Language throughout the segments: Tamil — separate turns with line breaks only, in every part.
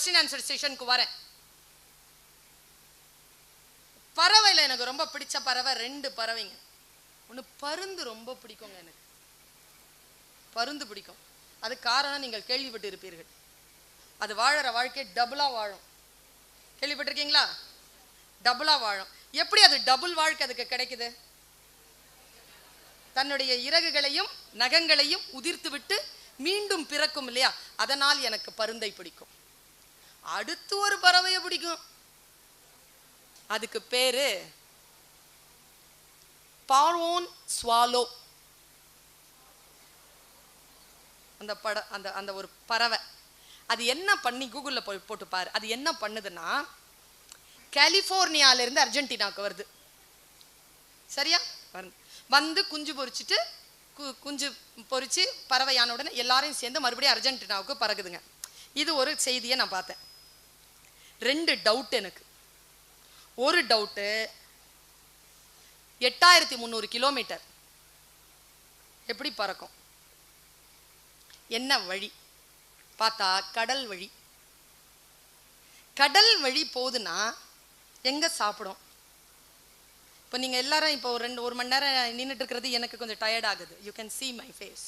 கொஸ்டின் ஆன்சர் செஷனுக்கு வரேன். பறவையில் எனக்கு ரொம்ப பிடிச்ச பறவை 2 பறவைங்க. ஒன்று பருந்து ரொம்ப பிடிக்குங்க, எனக்கு பருந்து பிடிக்கும். அது காரணம் நீங்கள் கேள்விப்பட்டு இருப்பீர்கள். அது வாழற வாழ்க்கை டபுளா வாழும். கேள்விப்பட்டிருக்கீங்களா? டபுளா வாழும். எப்படி அது டபுள் வாழ்க்கை அதுக்கு கிடைக்குது? தன்னுடைய இறகுகளையும் நகங்களையும் உதிர்த்து விட்டு மீண்டும் பிறக்கும் இல்லையா? அதனால் எனக்கு பருந்தை பிடிக்கும். அடுத்து ஒரு பறவையை பிடிக்கும். அதுக்கு பேரு பார்வோன் ஸ்வாலோ. அந்த ஒரு பறவை. அது என்ன பண்ணி கூகுள்ல போட்டு பாரு. அது என்ன பண்ணுதுன்னா, கலிபோர்னியால இருந்து அர்ஜென்டினாவுக்கு வருது. சரியா? வந்து குஞ்சு பொறிச்சிட்டு குஞ்சு பொறிச்சு பறவையான உடனே எல்லாரையும் சேர்ந்து மறுபடியும் அர்ஜென்டினாவுக்கு பறகுதுங்க. இது ஒரு செய்தியை நான் பார்த்தேன். 2 டவுட் எனக்கு. ஒரு டவுட்டு, 8300 கிலோமீட்டர் எப்படி பறக்கும்? என்ன வழி பார்த்தா கடல் வழி. கடல் வழி போகுதுன்னா எங்க சாப்பிடும்? இப்போ நீங்க எல்லாரும் இப்போ ஒரு மணி நேரம் நின்றுட்டு இருக்கிறது எனக்கு கொஞ்சம் டயர்ட் ஆகுது. You can see my face.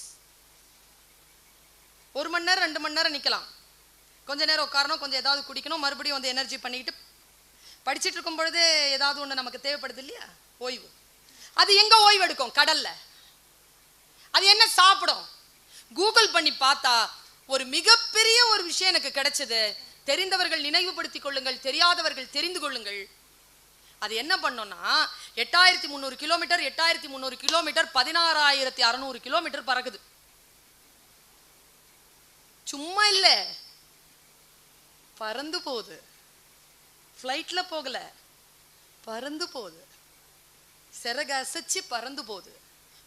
1 மணி நேரம் 2 மணி நேரம் நிக்கலாம். கொஞ்ச நேரம் உட்காரணும், கொஞ்சம் ஏதாவது குடிக்கணும், மறுபடியும் வந்து எனர்ஜி பண்ணிக்கிட்டு படிச்சுட்டு இருக்கும் பொழுது ஏதாவது ஒன்று நமக்கு தேவைப்படுது இல்லையா? ஓய்வு. அது எங்க ஓய்வு எடுக்கும்? கடல்ல. அது என்ன சாப்பிடும்? கூகுள் பண்ணி பார்த்தா ஒரு மிகப்பெரிய ஒரு விஷயம் எனக்கு கிடைச்சது. தெரிந்தவர்கள் நினைவுபடுத்திக் கொள்ளுங்கள், தெரியாதவர்கள் தெரிந்து கொள்ளுங்கள். அது என்ன பண்ணோம்னா, 8300 கிலோமீட்டர் 8300 கிலோமீட்டர் 16600 கிலோமீட்டர் பறக்குது. சும்மா இல்ல, பறந்து போகுது. ஃப்ளைட்ல போகல, பறந்து போகுது. சிறக அசைச்சு பறந்து போகுது.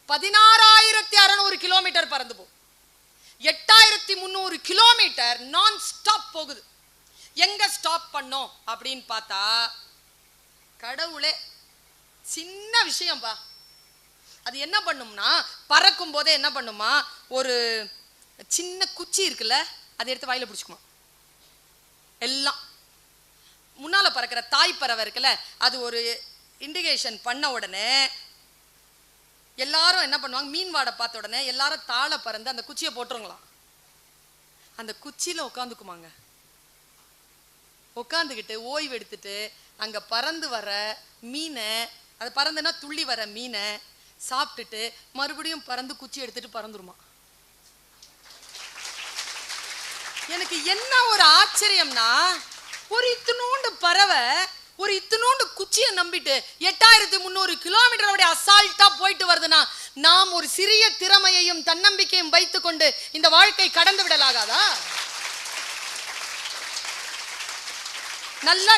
16600 கிலோமீட்டர் பறந்து போகுது. 8300 கிலோமீட்டர் நான் ஸ்டாப் போகுது. எங்க ஸ்டாப் பண்ணோம் அப்படின்னு பார்த்தா, கடவுளே சின்ன விஷயம் பா. அது என்ன பண்ணும்னா, பறக்கும் போதே என்ன பண்ணுமா, ஒரு சின்ன குச்சி இருக்குல்ல, அதை எடுத்து வாயில பிடிச்சுக்குமா. எல்லாம் முன்னால பறக்கிற தாய் பறவை இருக்குல்ல, அது ஒரு இண்டிகேஷன் பண்ண உடனே எல்லாரும் என்ன பண்ணுவாங்க, மீன் வாடை பார்த்த உடனே எல்லாரும் தாழ பறந்து அந்த குச்சியை போட்டுருங்களாம். அந்த குச்சியில உட்காந்துக்குமாங்க. உட்காந்துக்கிட்டு ஓய்வு எடுத்துட்டு அங்க பறந்து வர மீனை, அது பறந்துன்னா துள்ளி வர மீனை சாப்பிட்டுட்டு மறுபடியும் பறந்து குச்சி எடுத்துட்டு பறந்துருமா. எனக்கு என்ன ஒரு ஆச்சரியம்னா, ஒரு இத்தினோண்டு பறவை ஒரு இத்தினோண்டு குச்சியை நம்பிட்டு 8300 கிலோமீட்டர் அசால்ட்டா போயிட்டு வருதுன்னா, நாம் ஒரு சிறிய திறமையையும் தன்னம்பிக்கையும் வைத்துக்கொண்டு இந்த வாழ்க்கை கடந்து விடலாகாதா? நல்லா